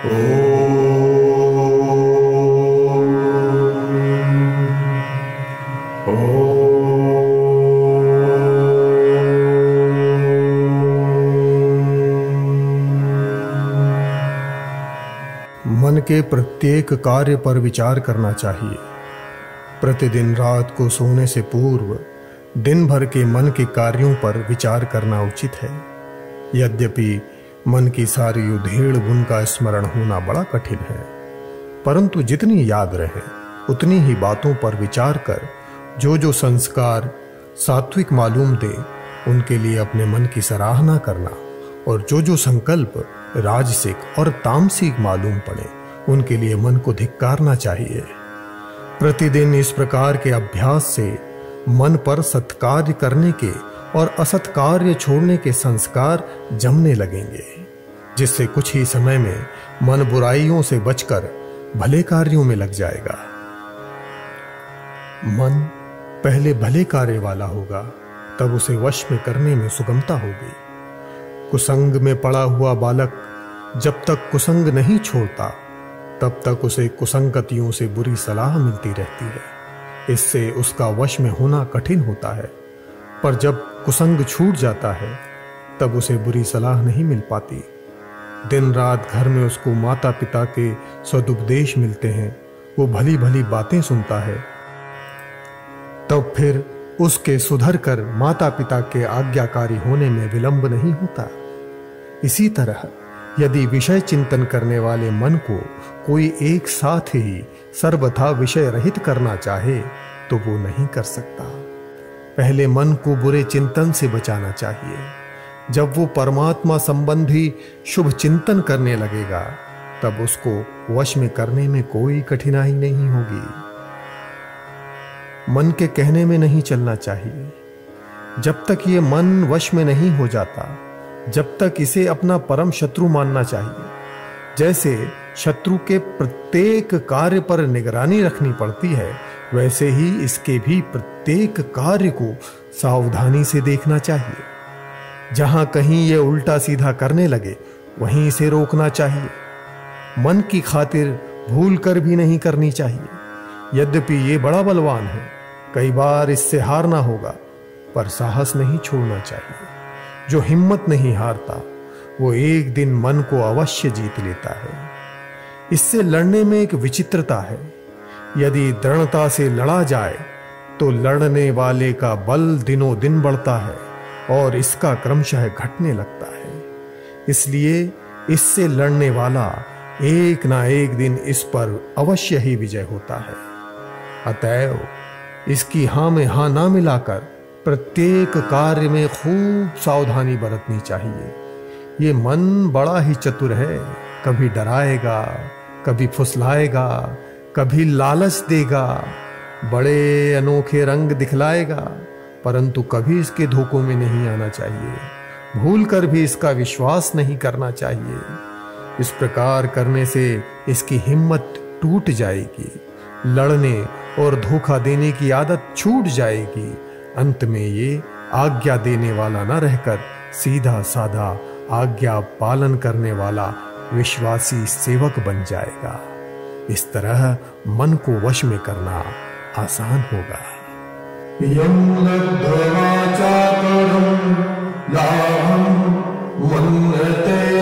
मन के प्रत्येक कार्य पर विचार करना चाहिए। प्रतिदिन रात को सोने से पूर्व दिन भर के मन के कार्यों पर विचार करना उचित है। यद्यपि मन की सारी उधेड़ बुन का स्मरण होना बड़ा कठिन है, परंतु जितनी याद रहे उतनी ही बातों पर विचार कर जो संस्कार सात्विक मालूम दे उनके लिए अपने मन की सराहना करना, और जो संकल्प राजसिक और तामसिक मालूम पड़े उनके लिए मन को धिक्कारना चाहिए। प्रतिदिन इस प्रकार के अभ्यास से मन पर सत्कार्य करने के और असत्कार्य छोड़ने के संस्कार जमने लगेंगे, जिससे कुछ ही समय में मन बुराइयों से बचकर भले कार्यों में लग जाएगा। मन पहले भले कार्य वाला होगा, तब उसे वश में करने में सुगमता होगी। कुसंग में पड़ा हुआ बालक जब तक कुसंग नहीं छोड़ता तब तक उसे कुसंगतियों से बुरी सलाह मिलती रहती है। इससे उसका वश में होना कठिन होता है, पर जब कुसंग छूट जाता है तब उसे बुरी सलाह नहीं मिल पाती। दिन रात घर में उसको माता पिता के सदुपदेश मिलते हैं, वो भली भली बातें सुनता है, तब फिर उसके सुधर कर माता पिता के आज्ञाकारी होने में विलंब नहीं होता। इसी तरह यदि विषय चिंतन करने वाले मन को कोई एक साथ ही सर्वथा विषय रहित करना चाहे तो वो नहीं कर सकता। पहले मन को बुरे चिंतन से बचाना चाहिए। जब वो परमात्मा संबंधी शुभ चिंतन करने लगेगा तब उसको वश में करने में कोई कठिनाई नहीं होगी। मन के कहने में नहीं चलना चाहिए। जब तक ये मन वश में नहीं हो जाता, जब तक इसे अपना परम शत्रु मानना चाहिए। जैसे शत्रु के प्रत्येक कार्य पर निगरानी रखनी पड़ती है, वैसे ही इसके भी प्रत्येक कार्य को सावधानी से देखना चाहिए। जहां कहीं ये उल्टा सीधा करने लगे वहीं इसे रोकना चाहिए। मन की खातिर भूल कर भी नहीं करनी चाहिए। यद्यपि ये बड़ा बलवान है, कई बार इससे हारना होगा, पर साहस नहीं छोड़ना चाहिए। जो हिम्मत नहीं हारता वो एक दिन मन को अवश्य जीत लेता है। इससे लड़ने में एक विचित्रता है। यदि दृढ़ता से लड़ा जाए तो लड़ने वाले का बल दिनों दिन बढ़ता है और इसका क्रमशः घटने लगता है। इसलिए इससे लड़ने वाला एक ना एक दिन इस पर अवश्य ही विजय होता है। अतएव इसकी हां में हां ना मिलाकर प्रत्येक कार्य में खूब सावधानी बरतनी चाहिए। ये मन बड़ा ही चतुर है, कभी डराएगा, कभी फुसलाएगा, कभी लालच देगा, बड़े अनोखे रंग दिखलाएगा, परंतु कभी इसके धोखों में नहीं आना चाहिए। भूल कर भी इसका विश्वास नहीं करना चाहिए। इस प्रकार करने से इसकी हिम्मत टूट जाएगी, लड़ने और धोखा देने की आदत छूट जाएगी। अंत में ये आज्ञा देने वाला न रहकर सीधा साधा आज्ञा पालन करने वाला विश्वासी सेवक बन जाएगा। इस तरह मन को वश में करना आसान होगा। यं लब्ध्वा चापरं लाभं मन्यते